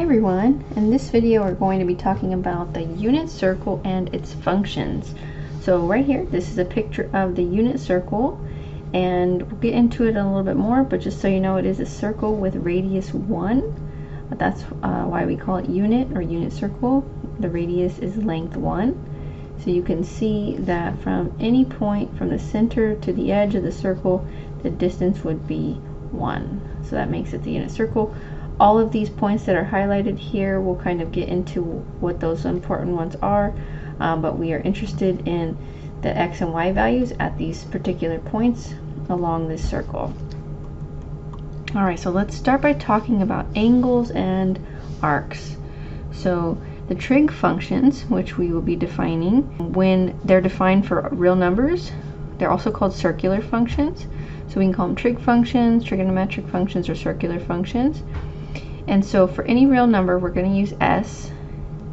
everyone, in this video we're going to be talking about the unit circle and its functions. So right here, this is a picture of the unit circle, and we'll get into it a little bit more, but just so you know, it is a circle with radius 1. That's why we call it unit or unit circle. The radius is length 1. So you can see that from any point from the center to the edge of the circle, the distance would be 1. So that makes it the unit circle. All of these points that are highlighted here, we'll kind of get into what those important ones are, but we are interested in the x and y values at these particular points along this circle. Alright, so let's start by talking about angles and arcs. So the trig functions, which we will be defining, when they're defined for real numbers, they're also called circular functions. So we can call them trig functions, trigonometric functions, or circular functions. And so for any real number, we're going to use s.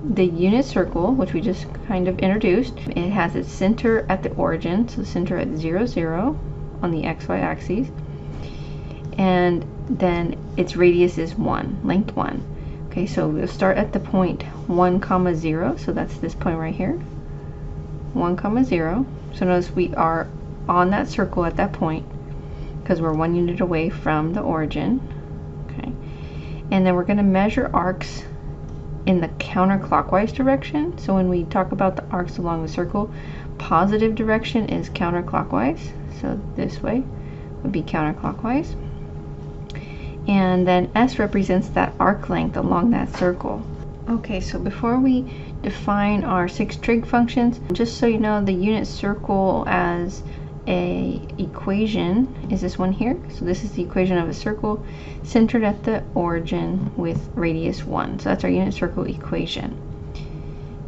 The unit circle, which we just kind of introduced, it has its center at the origin, so center at 0, 0 on the xy axis. And then its radius is 1, length 1. Okay, so we'll start at the point 1, 0, so that's this point right here. 1, 0. So notice we are on that circle at that point because we're 1 unit away from the origin. Okay. And then we're going to measure arcs in the counterclockwise direction. So when we talk about the arcs along the circle, positive direction is counterclockwise. So this way would be counterclockwise. And then S represents that arc length along that circle. Okay, so before we define our 6 trig functions, just so you know, the unit circle as a equation is this one here. So this is the equation of a circle centered at the origin with radius 1. So that's our unit circle equation.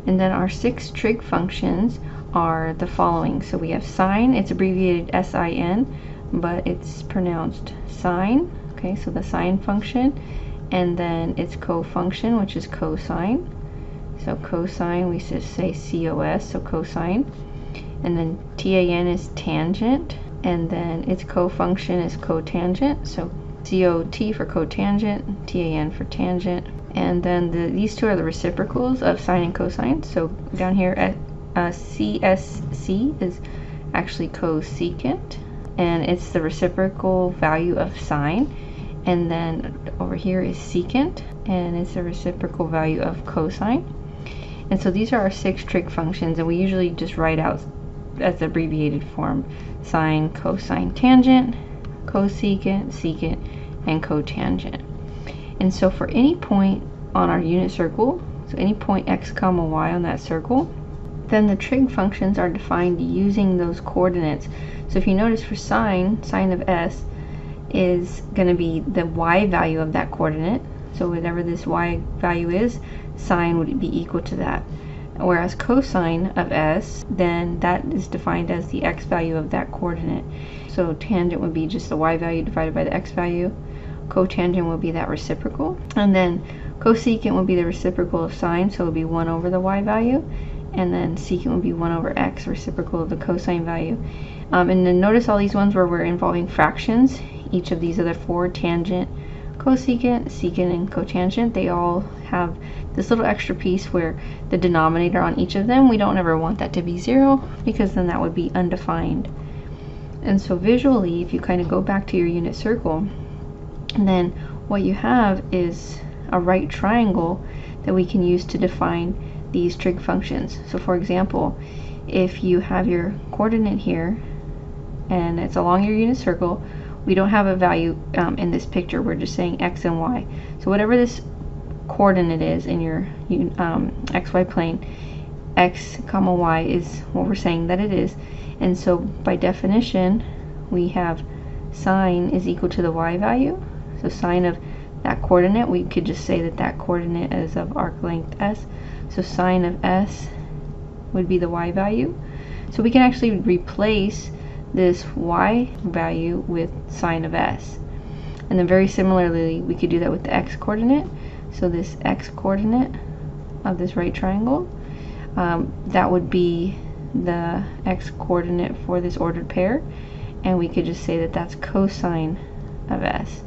And then our 6 trig functions are the following. So we have sine, it's abbreviated SIN, but it's pronounced sine. Okay, so the sine function, and then its co-function, which is cosine. So cosine, we just say COS, so cosine. And then TAN is tangent, and then its co-function is cotangent, so COT for cotangent, TAN for tangent. And then these two are the reciprocals of sine and cosine. So down here at CSC is actually cosecant, and it's the reciprocal value of sine. And then over here is secant, and it's the reciprocal value of cosine. And so these are our 6 trig functions, and we usually just write out as the abbreviated form: sine, cosine, tangent, cosecant, secant, and cotangent. And so for any point on our unit circle, so any point x, y on that circle, then the trig functions are defined using those coordinates. So if you notice, for sine of s is going to be the y value of that coordinate. So whatever this y value is, sine would be equal to that. Whereas cosine of s, then that is defined as the x value of that coordinate. So tangent would be just the y value divided by the x value. Cotangent would be that reciprocal. And then cosecant would be the reciprocal of sine, so it would be 1 over the y value. And then secant would be 1 over x, reciprocal of the cosine value. And then notice all these ones where we're involving fractions. Each of these other 4, tangent, cosecant, secant, and cotangent, they all have this little extra piece where the denominator on each of them, we don't ever want that to be 0, because then that would be undefined. And so visually, if you kind of go back to your unit circle, then what you have is a right triangle that we can use to define these trig functions. So for example, if you have your coordinate here and it's along your unit circle, we don't have a value in this picture, we're just saying x and y. So whatever this coordinate is in your xy plane, x, y is what we're saying that it is. And so by definition, we have sine is equal to the y value. So sine of that coordinate, we could just say that that coordinate is of arc length s. So sine of s would be the y value. So we can actually replace this y value with sine of s. And then very similarly, we could do that with the x coordinate. So this x coordinate of this right triangle, that would be the x coordinate for this ordered pair, and we could just say that that's cosine of s.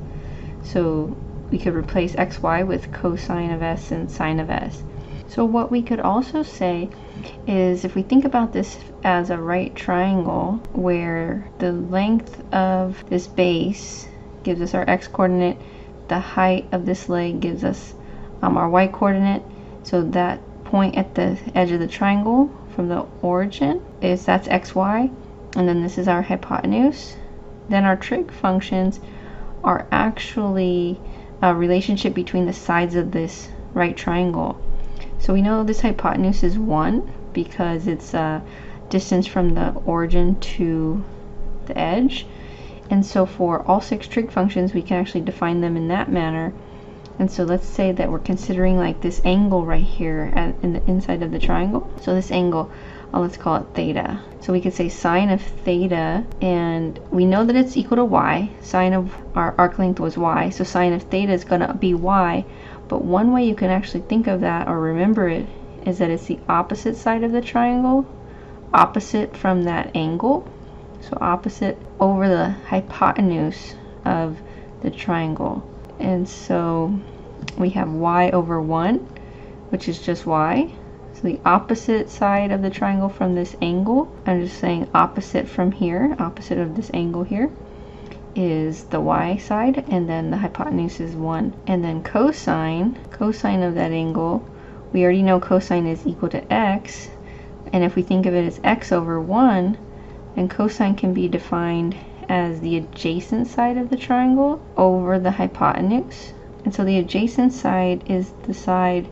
So we could replace xy with cosine of s and sine of s. So what we could also say is, if we think about this as a right triangle where the length of this base gives us our x coordinate, the height of this leg gives us our y coordinate, so that point at the edge of the triangle from the origin that's xy, and then this is our hypotenuse. Then our trig functions are actually a relationship between the sides of this right triangle. So we know this hypotenuse is 1 because it's a distance from the origin to the edge. And so for all 6 trig functions, we can actually define them in that manner. And so let's say that we're considering like this angle right here in the inside of the triangle. So this angle, let's call it theta. So we could say sine of theta, and we know that it's equal to y. Sine of our arc length was y, so sine of theta is going to be y. But one way you can actually think of that or remember it is that it's the opposite side of the triangle, opposite from that angle. So opposite over the hypotenuse of the triangle. And so we have y over 1, which is just y. So the opposite side of the triangle from this angle, I'm just saying opposite from here, opposite of this angle here, is the y side, and then the hypotenuse is 1. And then cosine of that angle, we already know cosine is equal to x, and if we think of it as x over 1, then cosine can be defined as the adjacent side of the triangle over the hypotenuse. And so the adjacent side is the side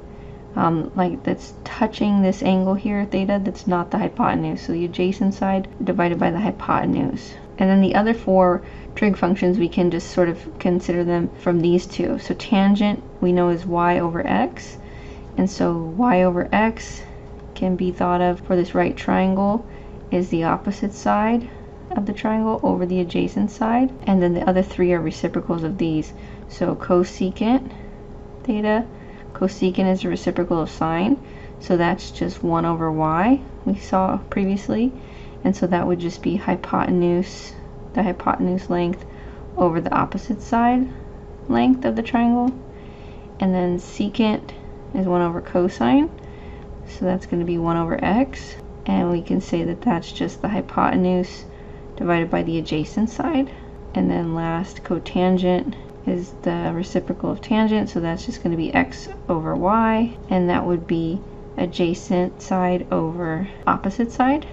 like that's touching this angle here, theta, that's not the hypotenuse. So the adjacent side divided by the hypotenuse. And then the other 4 trig functions, we can just sort of consider them from these two. So tangent we know is y over x, and so y over x can be thought of for this right triangle is the opposite side of the triangle over the adjacent side, and then the other 3 are reciprocals of these. So cosecant theta, cosecant is a reciprocal of sine, so that's just 1 over y we saw previously, and so that would just be hypotenuse, the hypotenuse length over the opposite side length of the triangle. And then secant is 1 over cosine, so that's going to be 1 over x, and we can say that that's just the hypotenuse divided by the adjacent side. And then last, cotangent is the reciprocal of tangent, so that's just going to be x over y, and that would be adjacent side over opposite side.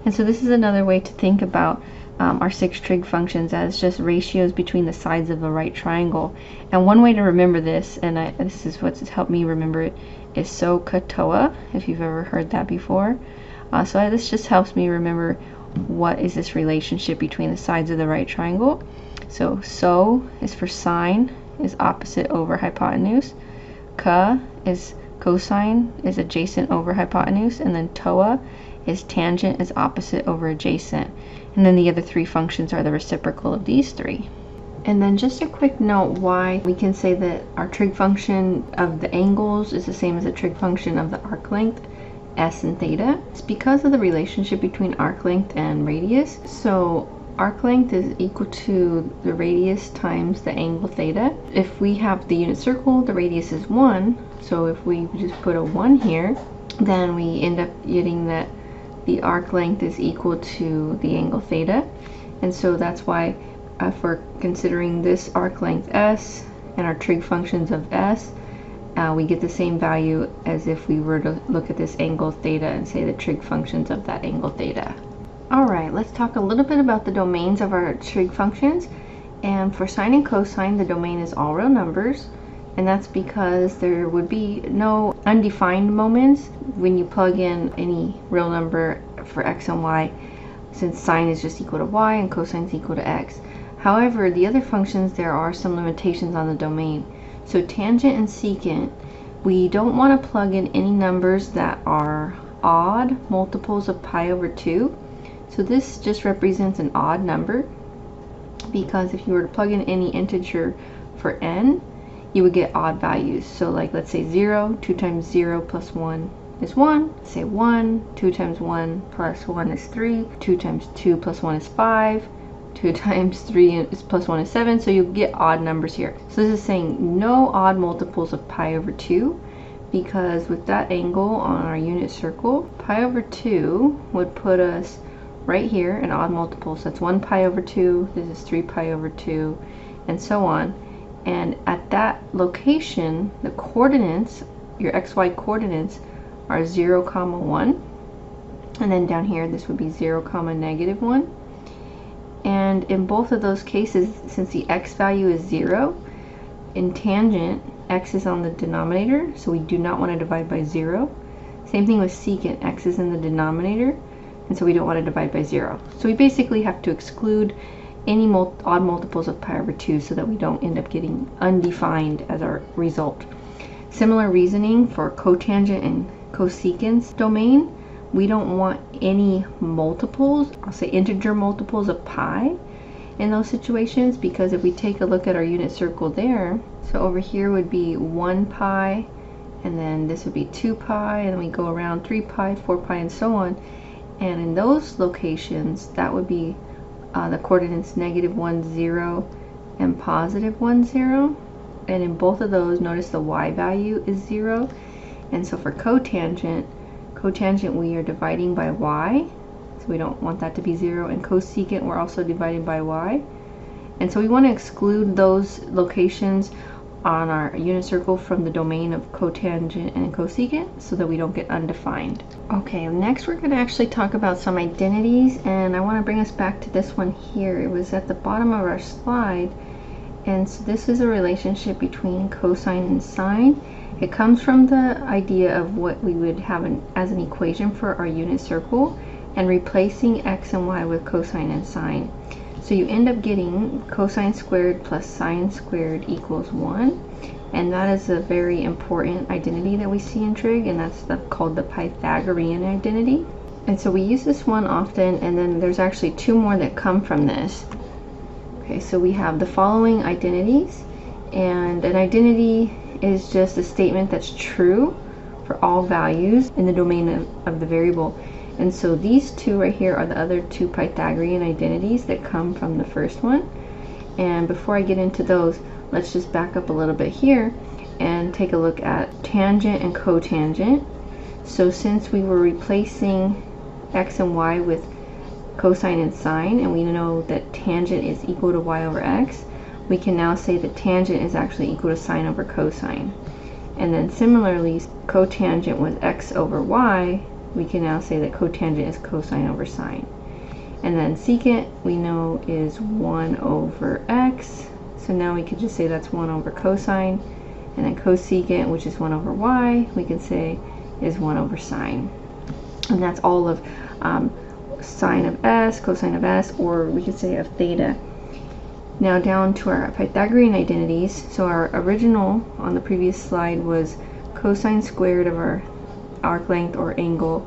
And so this is another way to think about our 6 trig functions as just ratios between the sides of a right triangle. And one way to remember this, and this is what's helped me remember it, is SOHCAHTOA, if you've ever heard that before. So this just helps me remember what is this relationship between the sides of the right triangle. So is for sine, is opposite over hypotenuse. Ka is cosine, is adjacent over hypotenuse. And then toa is tangent, is opposite over adjacent. And then the other 3 functions are the reciprocal of these 3. And then just a quick note why we can say that our trig function of the angles is the same as the trig function of the arc length, s and theta. It's because of the relationship between arc length and radius. So arc length is equal to the radius times the angle theta. If we have the unit circle, the radius is 1. So if we just put a 1 here, then we end up getting that the arc length is equal to the angle theta. And so that's why if we're considering this arc length s and our trig functions of s, we get the same value as if we were to look at this angle theta and say the trig functions of that angle theta. Alright, let's talk a little bit about the domains of our trig functions. And for sine and cosine, the domain is all real numbers, and that's because there would be no undefined moments when you plug in any real number for x and y, since sine is just equal to y and cosine is equal to x. However, the other functions, there are some limitations on the domain. So tangent and secant, we don't want to plug in any numbers that are odd multiples of pi over 2. So this just represents an odd number, because if you were to plug in any integer for n, you would get odd values. So like, let's say 0, 2 times 0 plus 1 is 1. Say 1, 2 times 1 plus 1 is 3, 2 times 2 plus 1 is 5, 2 times 3 is plus 1 is 7, so you get odd numbers here. So this is saying no odd multiples of pi over 2, because with that angle on our unit circle, pi over 2 would put us right here in odd multiples. That's 1 pi over 2, this is 3 pi over 2, and so on. And at that location, the coordinates, your xy coordinates, are 0, 1. And then down here, this would be 0, -1. And in both of those cases, since the x value is 0, in tangent, x is on the denominator, so we do not want to divide by 0. Same thing with secant, x is in the denominator, and so we don't want to divide by 0. So we basically have to exclude any odd multiples of pi over 2 so that we don't end up getting undefined as our result. Similar reasoning for cotangent and cosecant domain. We don't want any multiples, I'll say integer multiples of pi in those situations, because if we take a look at our unit circle there, so over here would be 1 pi, and then this would be 2 pi, and then we go around 3 pi, 4 pi, and so on. And in those locations, that would be the coordinates -1, 0, and +1, 0. And in both of those, notice the y value is 0. And so for cotangent, we are dividing by y, so we don't want that to be 0. And cosecant, we're also dividing by y. And so we want to exclude those locations on our unit circle from the domain of cotangent and cosecant so that we don't get undefined. Okay, next we're going to actually talk about some identities, and I want to bring us back to this one here. It was at the bottom of our slide, and so this is a relationship between cosine and sine. It comes from the idea of what we would have as an equation for our unit circle and replacing x and y with cosine and sine. So you end up getting cosine squared plus sine squared equals 1, and that is a very important identity that we see in trig, and that's called the Pythagorean identity. And so we use this one often, and then there's actually 2 more that come from this. Okay, so we have the following identities, and an identity is just a statement that's true for all values in the domain of the variable. And so these 2 right here are the other 2 Pythagorean identities that come from the first one. And before I get into those, let's just back up a little bit here and take a look at tangent and cotangent. So since we were replacing x and y with cosine and sine, and we know that tangent is equal to y over x, we can now say that tangent is actually equal to sine over cosine. And then similarly, cotangent with x over y, we can now say that cotangent is cosine over sine. And then secant, we know is 1 over x, so now we could just say that's 1 over cosine. And then cosecant, which is 1 over y, we can say is 1 over sine. And that's all of sine of s, cosine of s, or we could say of theta. Now down to our Pythagorean identities. So our original on the previous slide was cosine squared of our arc length or angle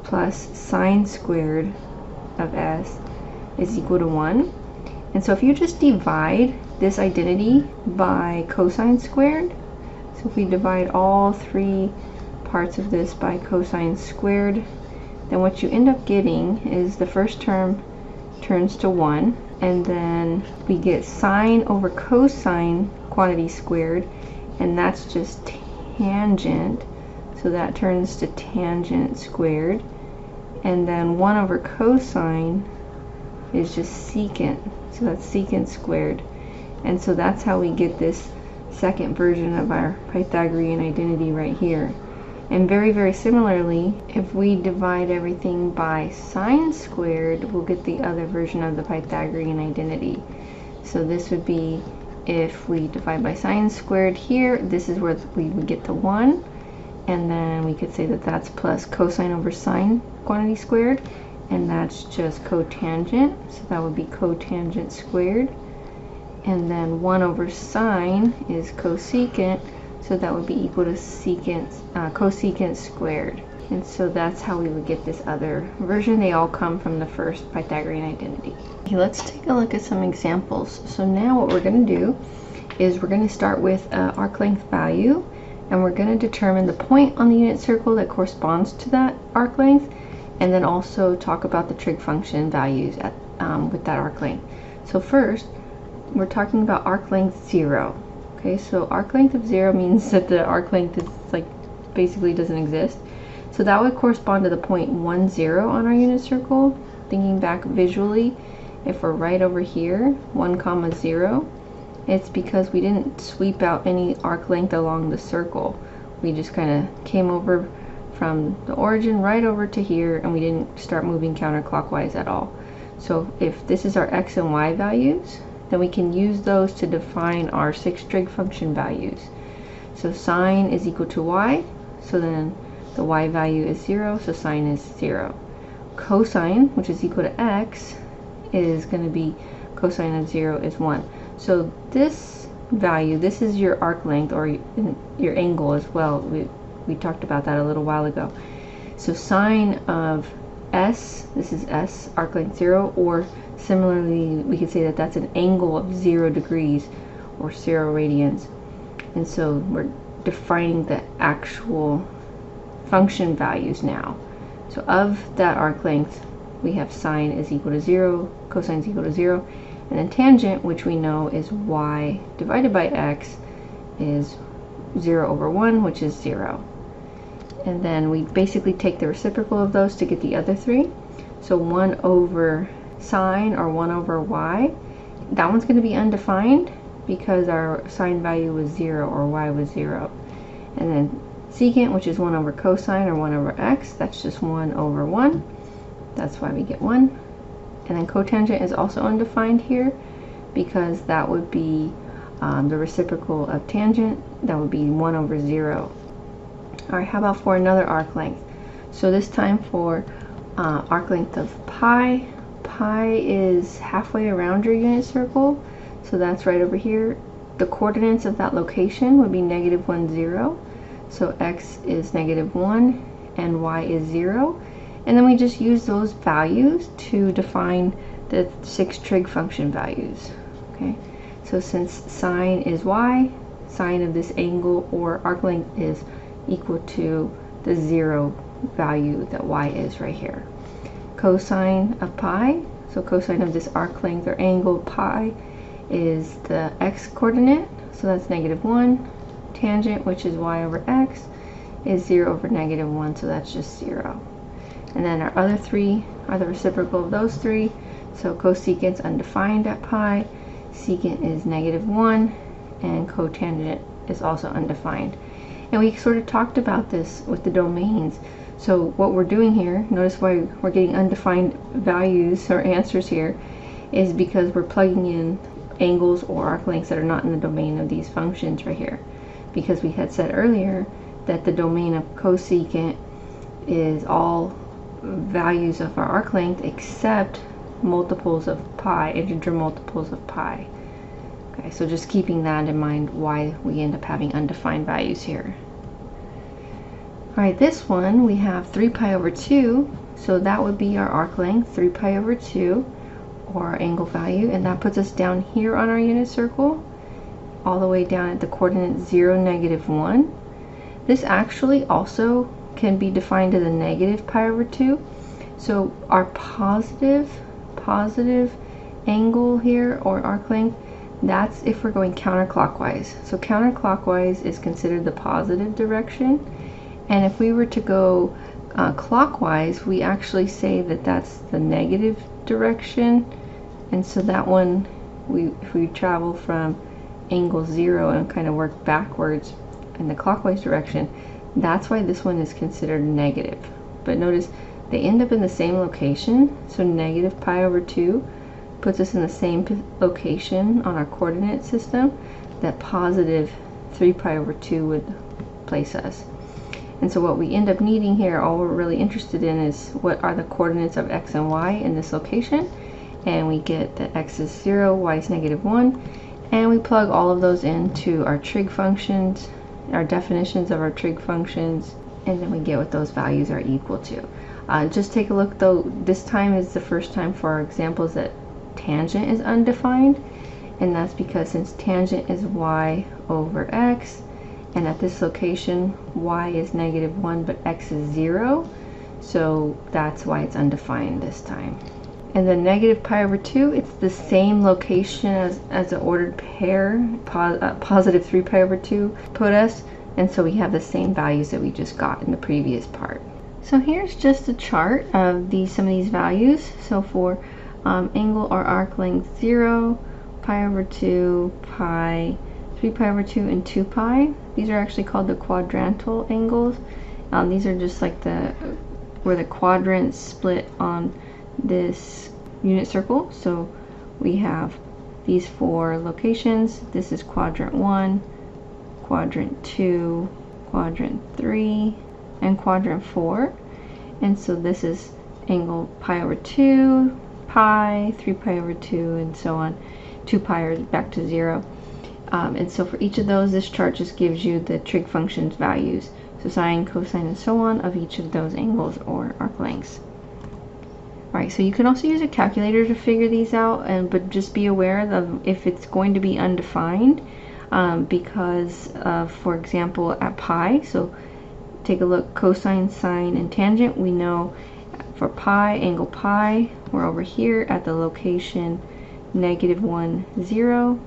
plus sine squared of s is equal to 1. And so if you just divide this identity by cosine squared, so if we divide all 3 parts of this by cosine squared, then what you end up getting is the first term turns to 1, and then we get sine over cosine quantity squared, and that's just tangent, so that turns to tangent squared. And then 1 over cosine is just secant, so that's secant squared. And so that's how we get this second version of our Pythagorean identity right here. And very, very similarly, if we divide everything by sine squared, we'll get the other version of the Pythagorean identity. So this would be, if we divide by sine squared here, this is where we would get the 1. And then we could say that that's plus cosine over sine quantity squared, and that's just cotangent, so that would be cotangent squared. And then 1 over sine is cosecant, so that would be equal to secant, cosecant squared. And so that's how we would get this other version. They all come from the first Pythagorean identity. Okay, let's take a look at some examples. So now what we're going to do is we're going to start with arc length value, and we're going to determine the point on the unit circle that corresponds to that arc length, and then also talk about the trig function values with that arc length. So first, we're talking about arc length 0. Okay, so arc length of 0 means that the arc length is like basically doesn't exist. So that would correspond to the point 1, 0 on our unit circle. Thinking back visually, if we're right over here, 1, 0, it's because we didn't sweep out any arc length along the circle. We just kind of came over from the origin right over to here, and we didn't start moving counterclockwise at all. So if this is our x and y values, then we can use those to define our 6 trig function values. So sine is equal to y, so then the y value is 0, so sine is 0. Cosine, which is equal to x, is going to be cosine of 0 is 1. So this value, this is your arc length, or your angle as well. We talked about that a little while ago. So sine of s, this is s, arc length 0, or similarly we could say that that's an angle of 0 degrees or 0 radians. And so we're defining the actual function values now. So of that arc length, we have sine is equal to 0, cosine is equal to 0, and then tangent, which we know is y divided by x, is 0 over 1, which is 0. And then we basically take the reciprocal of those to get the other three. So 1 over sine, or 1 over y, that one's going to be undefined because our sine value was 0 or y was 0. And then secant, which is 1 over cosine, or 1 over x, that's just 1 over 1. That's why we get 1. And then cotangent is also undefined here because that would be the reciprocal of tangent. That would be 1 over 0. Alright, how about for another arc length? So this time for arc length of pi. Pi is halfway around your unit circle, so that's right over here. The coordinates of that location would be -1, 0. So x is -1 and y is 0. And then we just use those values to define the 6 trig function values. Okay, so since sine is y, sine of this angle or arc length is equal to the 0 value that y is right here. Cosine of pi, so cosine of this arc length or angle pi is the x coordinate, so that's -1. Tangent, which is y over x, is 0 over -1, so that's just 0. And then our other three are the reciprocal of those three. So cosecant's undefined at pi, secant is -1, and cotangent is also undefined. And we sort of talked about this with the domains. So what we're doing here, notice why we're getting undefined values or answers here, is because we're plugging in angles or arc lengths that are not in the domain of these functions right here. Because we had said earlier that the domain of cosecant is all values of our arc length except multiples of pi, integer multiples of pi. Okay, so just keeping that in mind why we end up having undefined values here. Alright, this one we have 3 pi over 2, so that would be our arc length, 3 pi over 2, or our angle value, and that puts us down here on our unit circle, all the way down at the coordinate 0, -1. This actually also can be defined as a negative pi over 2. So our positive angle here, or arc length, that's if we're going counterclockwise. So counterclockwise is considered the positive direction, and if we were to go clockwise, we actually say that that's the negative direction. And so that one, if we travel from angle 0 and kind of work backwards in the clockwise direction, that's why this one is considered negative. But notice they end up in the same location, so negative pi over 2 puts us in the same location on our coordinate system that positive 3 pi over 2 would place us. And so what we end up needing here, all we're really interested in, is what are the coordinates of x and y in this location, and we get that x is 0, y is -1, and we plug all of those into our trig functions, our definitions of our trig functions, and then we get what those values are equal to. Just take a look though, this time is the first time for our examples that tangent is undefined, and that's because since tangent is y over x, and at this location y is -1 but x is 0, so that's why it's undefined this time. And the negative pi over 2, it's the same location as the ordered pair, positive 3 pi over 2 put us, and so we have the same values that we just got in the previous part. So here's just a chart of some of these values. So for angle or arc length 0, pi over 2, pi, 3 pi over 2, and 2 pi, these are actually called the quadrantal angles. These are just like where the quadrants split on this unit circle. So we have these 4 locations. This is quadrant 1, quadrant 2, quadrant 3, and quadrant 4. And so this is angle pi over 2, pi, 3 pi over 2, and so on. 2 pi are back to 0. And so for each of those, this chart just gives you the trig functions values. So sine, cosine, and so on of each of those angles or arc lengths. Alright, so you can also use a calculator to figure these out, but just be aware of if it's going to be undefined, because for example at pi, so take a look, cosine, sine, and tangent. We know for pi, angle pi, we're over here at the location -1, 0.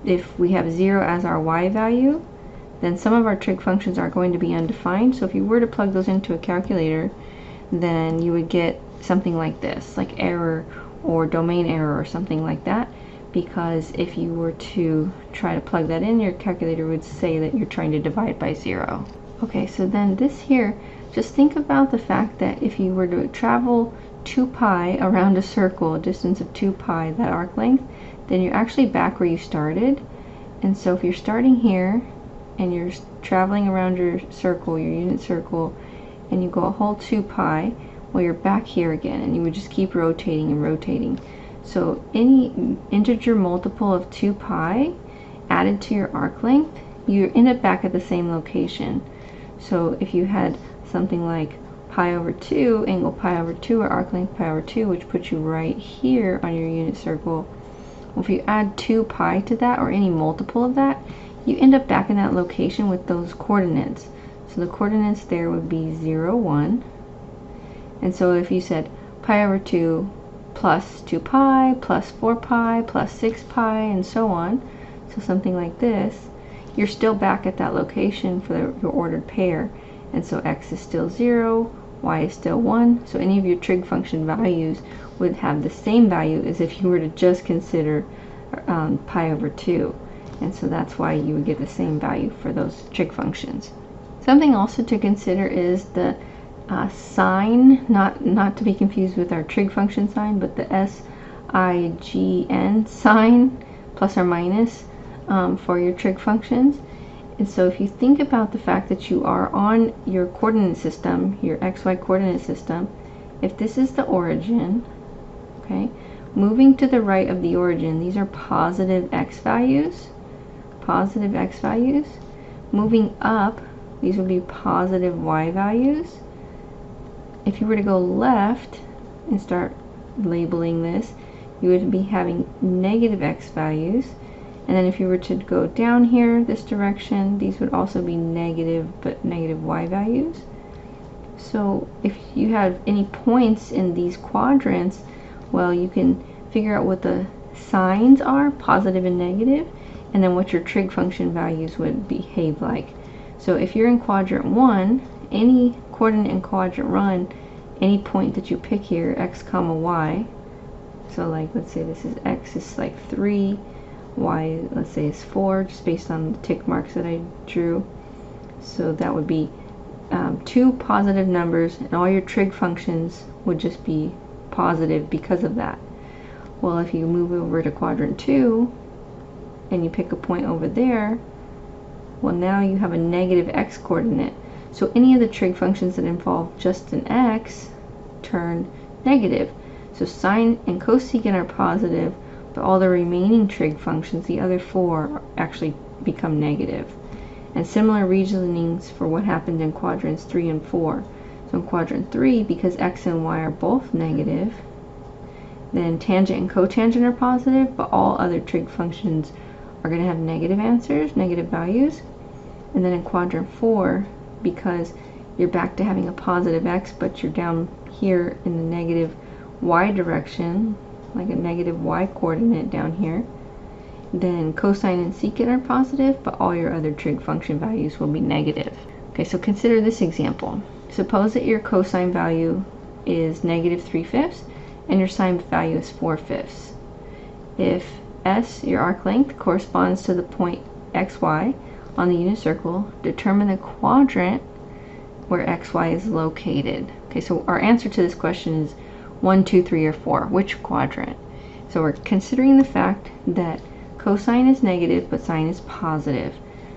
If we have 0 as our y value, then some of our trig functions are going to be undefined. So if you were to plug those into a calculator, then you would get something like this, like error or domain error or something like that, because if you were to try to plug that in, your calculator would say that you're trying to divide by 0. Okay, so then this here, just think about the fact that if you were to travel 2 pi around a circle, a distance of 2 pi, that arc length, then you're actually back where you started. And so if you're starting here and you're traveling around your circle, your unit circle, and you go a whole 2 pi, well, you're back here again, and you would just keep rotating and rotating. So any integer multiple of 2 pi added to your arc length, you end up back at the same location. So if you had something like pi over 2, angle pi over 2, or arc length pi over 2, which puts you right here on your unit circle, well, if you add 2 pi to that, or any multiple of that, you end up back in that location with those coordinates. So the coordinates there would be 0, 1. And so if you said pi over 2 plus 2 pi plus 4 pi plus 6 pi and so on, so something like this, you're still back at that location for your ordered pair. And so x is still 0, y is still 1, so any of your trig function values would have the same value as if you were to just consider pi over 2. And so that's why you would get the same value for those trig functions. Something also to consider is the sign, not to be confused with our trig function sign, but the SIGN sign, plus or minus, for your trig functions. And so if you think about the fact that you are on your coordinate system, your xy coordinate system, if this is the origin, okay, moving to the right of the origin, these are positive x values, moving up, these would be positive y values. If you were to go left and start labeling this, you would be having negative x values. And then if you were to go down here, this direction, these would also be negative, but negative y values. So if you have any points in these quadrants, well, you can figure out what the signs are, positive and negative, and then what your trig function values would behave like. So if you're in quadrant 1, any coordinate in quadrant 1, any point that you pick here, x comma y, so like let's say this is x is like 3, y let's say is 4, just based on the tick marks that I drew. So that would be 2 positive numbers, and all your trig functions would just be positive because of that. Well, if you move over to quadrant 2 and you pick a point over there, well, now you have a negative x coordinate. So any of the trig functions that involve just an x turn negative. So sine and cosecant are positive, but all the remaining trig functions, the other 4, actually become negative. And similar reasonings for what happened in quadrants 3 and 4. So in quadrant 3, because x and y are both negative, then tangent and cotangent are positive, but all other trig functions are going to have negative answers, negative values. And then in quadrant 4, because you're back to having a positive x, but you're down here in the negative y direction, like a negative y coordinate down here, then cosine and secant are positive, but all your other trig function values will be negative. Okay, so consider this example. Suppose that your cosine value is negative 3/5 and your sine value is 4/5. If S, your arc length, corresponds to the point xy on the unit circle, determine the quadrant where xy is located. Okay, so our answer to this question is 1, 2, 3, or 4. Which quadrant? So we're considering the fact that cosine is negative, but sine is positive.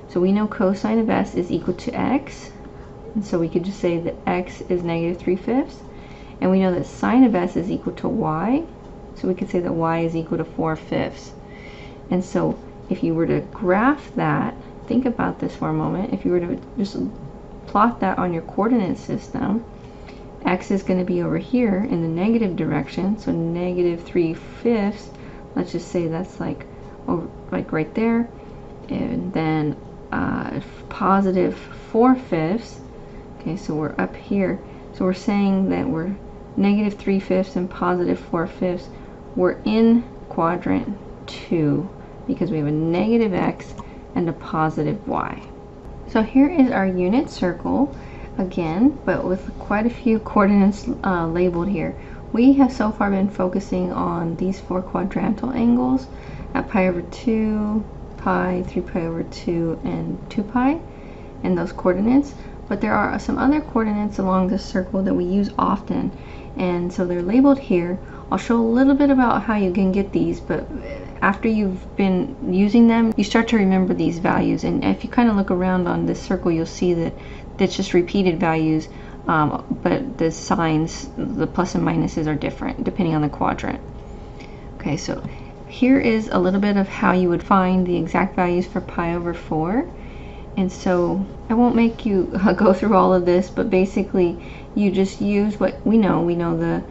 So we know cosine of S is equal to x, and so we could just say that x is negative 3/5. And we know that sine of S is equal to y, so we could say that y is equal to 4/5. And so if you were to graph that, think about this for a moment, if you were to just plot that on your coordinate system, x is going to be over here in the negative direction, so negative 3/5. Let's just say that's like over, like right there, and then positive 4/5. Okay, so we're up here. So we're saying that we're negative 3/5 and positive 4/5. We're in quadrant 2 because we have a negative x and a positive y. So here is our unit circle again, but with quite a few coordinates labeled here. We have so far been focusing on these 4 quadrantal angles at pi over 2, pi, 3 pi over 2, and 2 pi, and those coordinates. But there are some other coordinates along this circle that we use often, and so they're labeled here. I'll show a little bit about how you can get these, but after you've been using them, you start to remember these values. And if you kind of look around on this circle, you'll see that it's just repeated values, but the signs, the plus and minuses, are different depending on the quadrant. Okay, so here is a little bit of how you would find the exact values for pi over 4. And so I won't make you go through all of this, but basically you just use what we know. We know the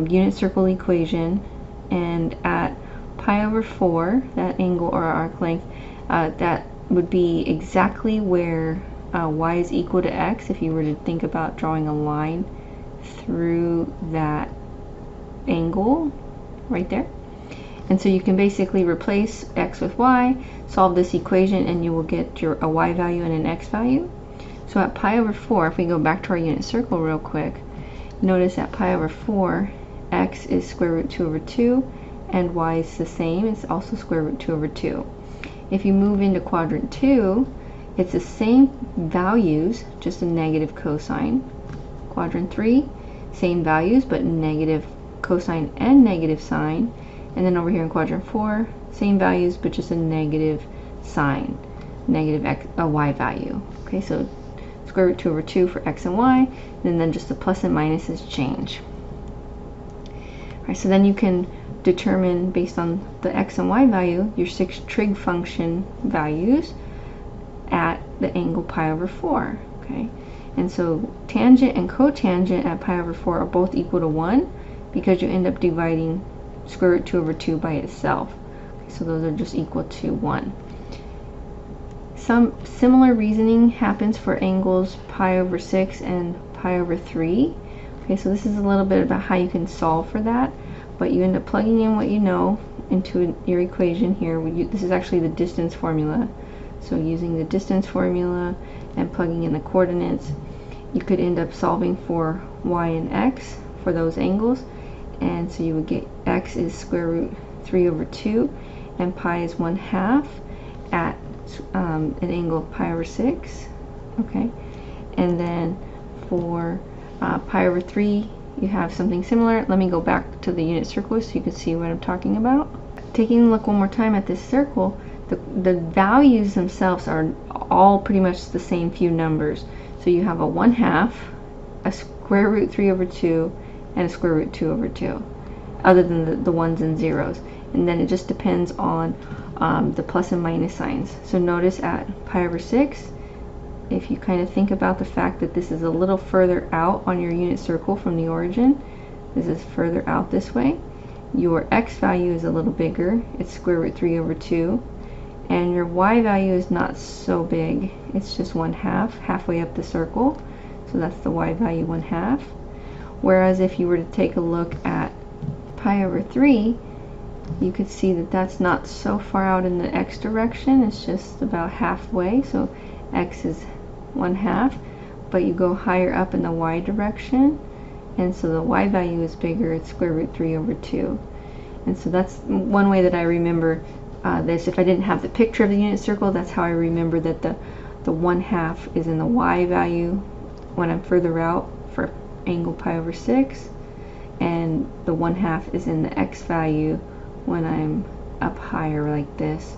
unit circle equation, and at pi over 4, that angle or arc length, that would be exactly where y is equal to x if you were to think about drawing a line through that angle right there. And so you can basically replace x with y, solve this equation, and you will get a y value and an x value. So at pi over 4, if we go back to our unit circle real quick, notice at pi over 4, x is square root 2 over 2, and y is the same, it's also square root 2 over 2. If you move into quadrant 2, it's the same values, just a negative cosine. Quadrant 3, same values, but negative cosine and negative sine. And then over here in quadrant 4, same values, but just a negative sine, negative x, a y value. Okay, so square root 2 over 2 for x and y, and then just the plus and minuses change. All right, so then you can determine, based on the x and y value, your 6 trig function values at the angle pi over 4. Okay, and so tangent and cotangent at pi over 4 are both equal to 1 because you end up dividing square root 2 over 2 by itself. Okay, so those are just equal to 1. Some similar reasoning happens for angles pi over 6 and pi over 3. Okay, so this is a little bit about how you can solve for that, but you end up plugging in what you know into your equation here. This is actually the distance formula. So using the distance formula and plugging in the coordinates, you could end up solving for y and x for those angles. And so you would get x is square root 3 over 2, and pi is 1/2 at an angle of pi over 6. Okay, and then for pi over 3, you have something similar. Let me go back to the unit circle so you can see what I'm talking about. Taking a look one more time at this circle, the values themselves are all pretty much the same few numbers. So you have a 1/2, a square root 3 over 2, and a square root 2 over 2, other than the ones and zeros. And then it just depends on the plus and minus signs. So notice at pi over 6, if you kind of think about the fact that this is a little further out on your unit circle from the origin, this is further out this way, your x value is a little bigger, it's square root 3 over 2, and your y value is not so big, it's just 1/2, halfway up the circle, so that's the y value 1/2. Whereas if you were to take a look at pi over 3, you could see that that's not so far out in the x direction. It's just about halfway, so x is 1/2, but you go higher up in the y direction, and so the y value is bigger. It's square root 3 over 2. And so that's one way that I remember this. If I didn't have the picture of the unit circle, that's how I remember that the 1/2 is in the y value when I'm further out for angle pi over 6, and the 1/2 is in the x value when I'm up higher like this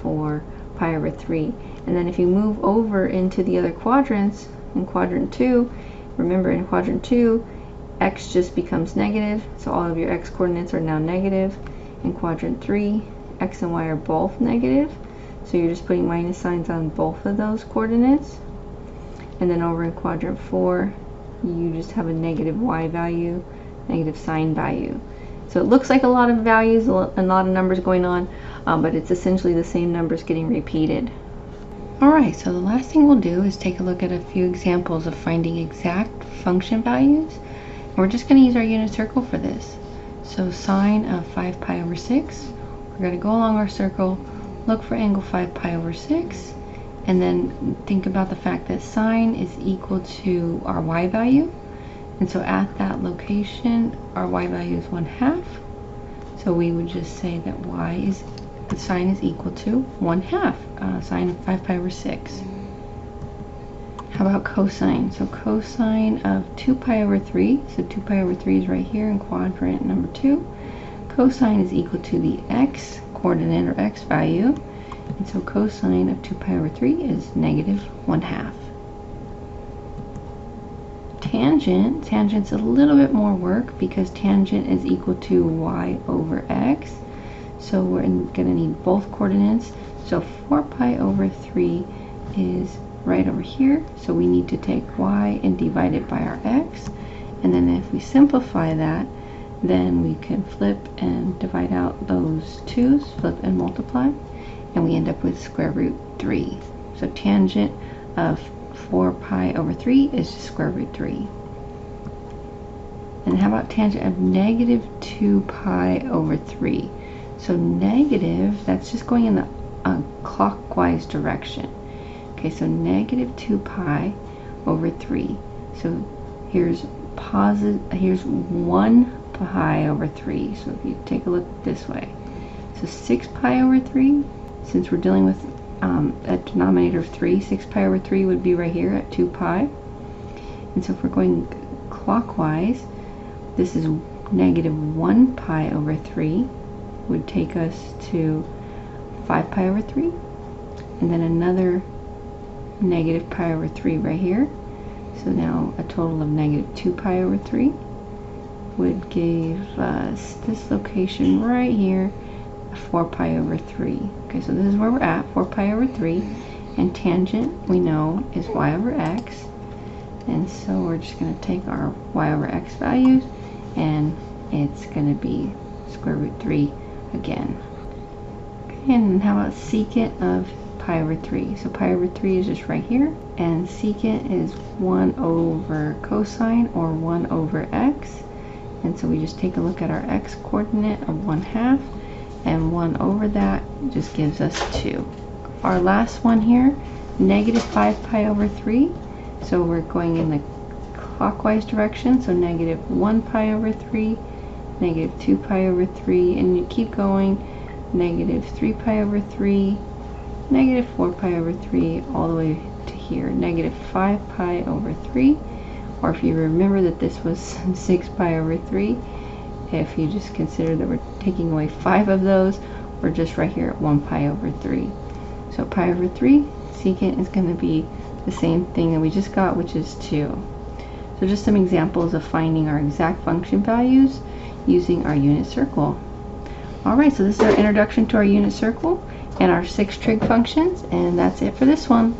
for pi over 3. And then if you move over into the other quadrants, in quadrant 2, remember in quadrant 2, x just becomes negative, so all of your x coordinates are now negative. In quadrant 3, x and y are both negative, so you're just putting minus signs on both of those coordinates. And then over in quadrant 4, you just have a negative y value, negative sign value. So it looks like a lot of values, a lot of numbers going on, but it's essentially the same numbers getting repeated. Alright, so the last thing we'll do is take a look at a few examples of finding exact function values. And we're just going to use our unit circle for this. So sine of 5 pi over 6, we're going to go along our circle, look for angle 5 pi over 6, and then think about the fact that sine is equal to our y value. And so at that location, our y value is 1/2. So we would just say that the sine is equal to 1/2, sine of 5 pi over 6. How about cosine? So cosine of 2 pi over 3, so 2 pi over 3 is right here in quadrant number 2. Cosine is equal to the x coordinate or x value, and so cosine of 2 pi over 3 is negative 1/2. Tangent's a little bit more work because tangent is equal to y over x. So we're going to need both coordinates. So 4 pi over 3 is right over here. So we need to take y and divide it by our x. And then if we simplify that, then we can flip and divide out those 2's, flip and multiply, and we end up with square root 3. So tangent of 4 pi over 3 is just square root 3. And how about tangent of negative 2 pi over 3? So negative, that's just going in the clockwise direction. Okay, so negative 2 pi over 3. So here's 1 pi over 3. So if you take a look this way. So 6 pi over 3, since we're dealing with a denominator of 3, 6 pi over 3 would be right here at 2 pi. And so if we're going clockwise, this is negative 1 pi over 3 would take us to 5 pi over 3. And then another negative pi over 3 right here. So now a total of negative 2 pi over 3 would give us this location right here, 4 pi over 3. Okay, so this is where we're at, 4 pi over 3, and tangent, we know, is y over x, and so we're just going to take our y over x values, and it's going to be square root 3 again. Okay, and how about secant of pi over 3? So pi over 3 is just right here, and secant is 1 over cosine, or 1 over x, and so we just take a look at our x coordinate of 1/2, and 1 over that just gives us 2. Our last one here, negative 5 pi over 3. So we're going in the clockwise direction, so negative 1 pi over 3, negative 2 pi over 3, and you keep going, negative 3 pi over 3, negative 4 pi over 3, all the way to here, negative 5 pi over 3. Or if you remember that this was 6 pi over 3, if you just consider that we're taking away 5 of those, we're just right here at 1 pi over 3. So pi over 3, secant is going to be the same thing that we just got, which is 2. So just some examples of finding our exact function values using our unit circle. Alright, so this is our introduction to our unit circle and our 6 trig functions, and that's it for this one.